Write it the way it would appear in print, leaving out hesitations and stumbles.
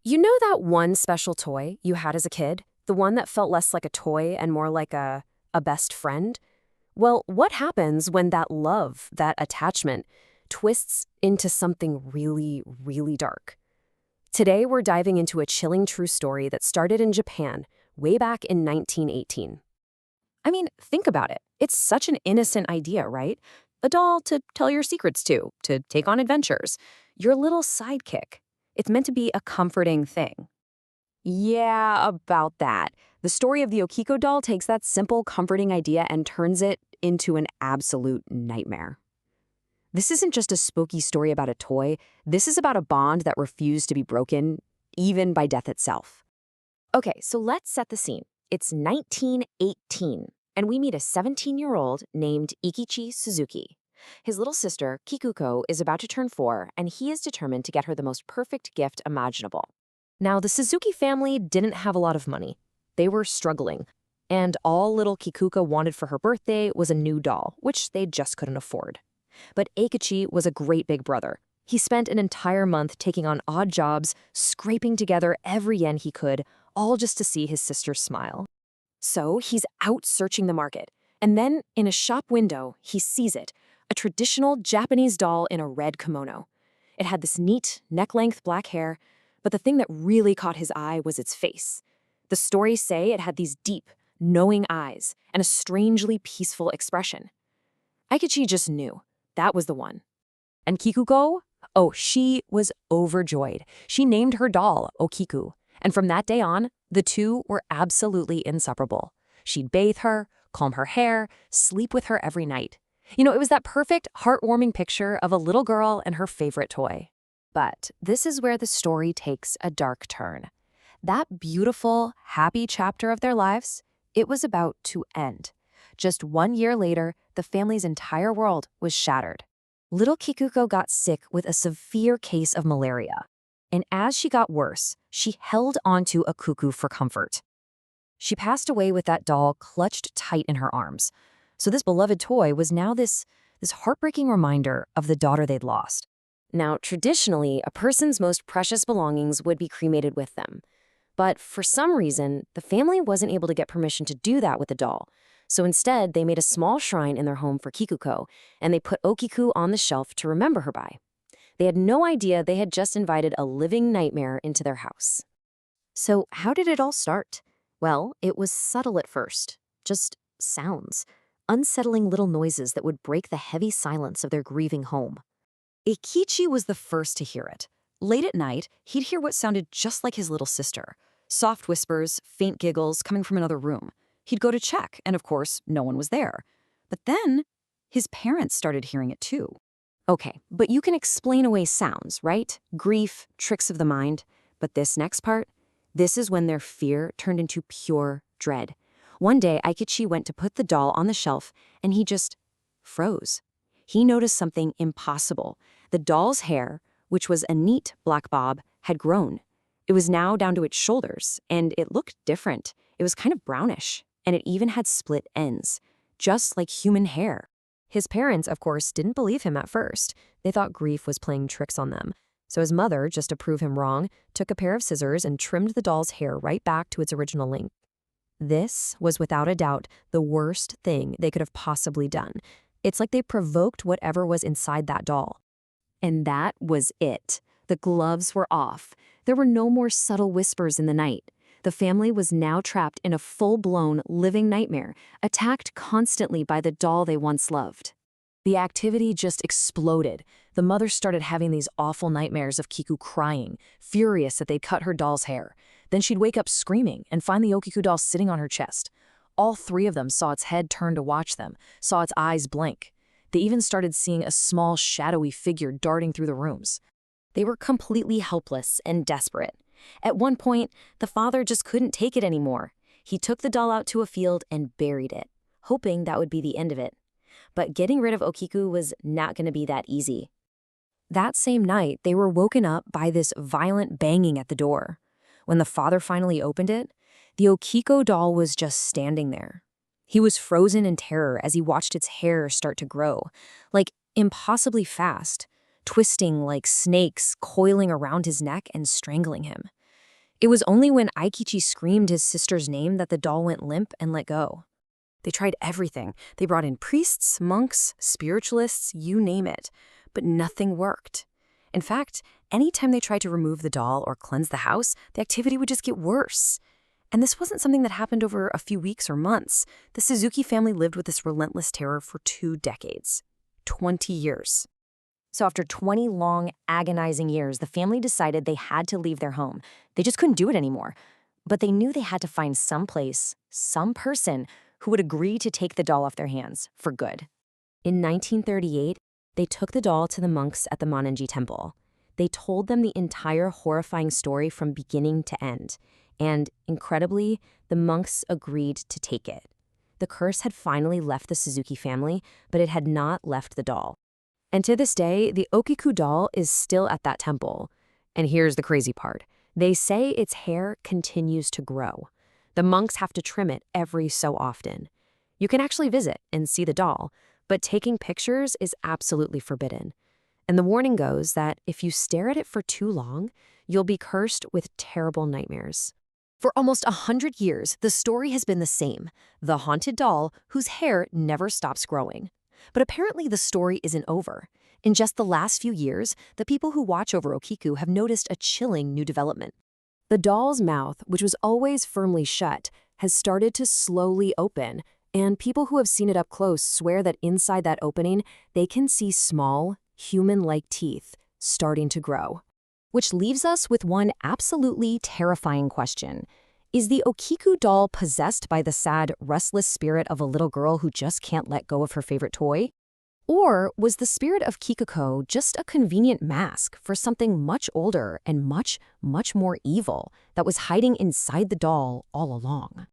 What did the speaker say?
You know that one special toy you had as a kid? The one that felt less like a toy and more like a best friend? Well, what happens when that love, that attachment, twists into something really, really dark? Today, we're diving into a chilling true story that started in Japan way back in 1918. I mean, think about it. It's such an innocent idea, right? A doll to tell your secrets to take on adventures. Your little sidekick. It's meant to be a comforting thing. Yeah, about that. The story of the Okiku doll takes that simple, comforting idea and turns it into an absolute nightmare. This isn't just a spooky story about a toy. This is about a bond that refused to be broken, even by death itself. Okay, so let's set the scene. It's 1918, and we meet a 17-year-old named Ikichi Suzuki. His little sister, Kikuko, is about to turn 4, and he is determined to get her the most perfect gift imaginable. Now, the Suzuki family didn't have a lot of money. They were struggling, and all little Kikuko wanted for her birthday was a new doll, which they just couldn't afford. But Eikichi was a great big brother. He spent an entire month taking on odd jobs, scraping together every yen he could, all just to see his sister smile. So he's out searching the market, and then in a shop window, he sees it, a traditional Japanese doll in a red kimono. It had this neat, neck-length black hair, but the thing that really caught his eye was its face. The stories say it had these deep, knowing eyes and a strangely peaceful expression. Aikichi just knew. That was the one. And Kikuko? Oh, she was overjoyed. She named her doll Okiku. And from that day on, the two were absolutely inseparable. She'd bathe her, comb her hair, sleep with her every night. You know, it was that perfect, heartwarming picture of a little girl and her favorite toy. But this is where the story takes a dark turn. That beautiful, happy chapter of their lives, it was about to end. Just 1 year later, the family's entire world was shattered. Little Kikuko got sick with a severe case of malaria. And as she got worse, she held onto Okiku for comfort. She passed away with that doll clutched tight in her arms. So this beloved toy was now this heartbreaking reminder of the daughter they'd lost. Now, traditionally, a person's most precious belongings would be cremated with them. But for some reason, the family wasn't able to get permission to do that with the doll. So instead, they made a small shrine in their home for Kikuko, and they put Okiku on the shelf to remember her by. They had no idea they had just invited a living nightmare into their house. So how did it all start? Well, it was subtle at first. Just sounds. Unsettling little noises that would break the heavy silence of their grieving home. Ikichi was the first to hear it. Late at night, he'd hear what sounded just like his little sister. Soft whispers, faint giggles coming from another room. He'd go to check, and of course, no one was there. But then, his parents started hearing it too. Okay, but you can explain away sounds, right? Grief, tricks of the mind. But this next part, this is when their fear turned into pure dread. One day, Aikichi went to put the doll on the shelf, and he just froze. He noticed something impossible. The doll's hair, which was a neat black bob, had grown. It was now down to its shoulders, and it looked different. It was kind of brownish, and it even had split ends, just like human hair. His parents, of course, didn't believe him at first. They thought grief was playing tricks on them. So his mother, just to prove him wrong, took a pair of scissors and trimmed the doll's hair right back to its original length. This was without a doubt the worst thing they could have possibly done. It's like they provoked whatever was inside that doll. And that was it. The gloves were off. There were no more subtle whispers in the night. The family was now trapped in a full-blown living nightmare, attacked constantly by the doll they once loved. The activity just exploded. The mother started having these awful nightmares of Kiku crying, furious that they'd cut her doll's hair. Then she'd wake up screaming and find the Okiku doll sitting on her chest. All three of them saw its head turn to watch them, saw its eyes blink. They even started seeing a small, shadowy figure darting through the rooms. They were completely helpless and desperate. At one point, the father just couldn't take it anymore. He took the doll out to a field and buried it, hoping that would be the end of it. But getting rid of Okiku was not going to be that easy. That same night, they were woken up by this violent banging at the door. When the father finally opened it, the Okiku doll was just standing there. He was frozen in terror as he watched its hair start to grow, like impossibly fast, twisting like snakes, coiling around his neck and strangling him. It was only when Aikichi screamed his sister's name that the doll went limp and let go. They tried everything. They brought in priests, monks, spiritualists, you name it. But nothing worked. In fact, anytime they tried to remove the doll or cleanse the house, the activity would just get worse. And this wasn't something that happened over a few weeks or months. The Suzuki family lived with this relentless terror for 2 decades. 20 years. So after 20 long, agonizing years, the family decided they had to leave their home. They just couldn't do it anymore. But they knew they had to find some place, some person who would agree to take the doll off their hands for good. In 1938, they took the doll to the monks at the Monenji temple. They told them the entire horrifying story from beginning to end. And, incredibly, the monks agreed to take it. The curse had finally left the Suzuki family, but it had not left the doll. And to this day, the Okiku doll is still at that temple. And here's the crazy part. They say its hair continues to grow. The monks have to trim it every so often. You can actually visit and see the doll, but taking pictures is absolutely forbidden. And the warning goes that if you stare at it for too long, you'll be cursed with terrible nightmares. For almost 100 years, the story has been the same: the haunted doll whose hair never stops growing. But apparently the story isn't over. In just the last few years, the people who watch over Okiku have noticed a chilling new development. The doll's mouth, which was always firmly shut, has started to slowly open, and people who have seen it up close swear that inside that opening, they can see small, human-like teeth starting to grow. Which leaves us with one absolutely terrifying question. Is the Okiku doll possessed by the sad, restless spirit of a little girl who just can't let go of her favorite toy? Or was the spirit of Kikuko just a convenient mask for something much older and much, much more evil that was hiding inside the doll all along?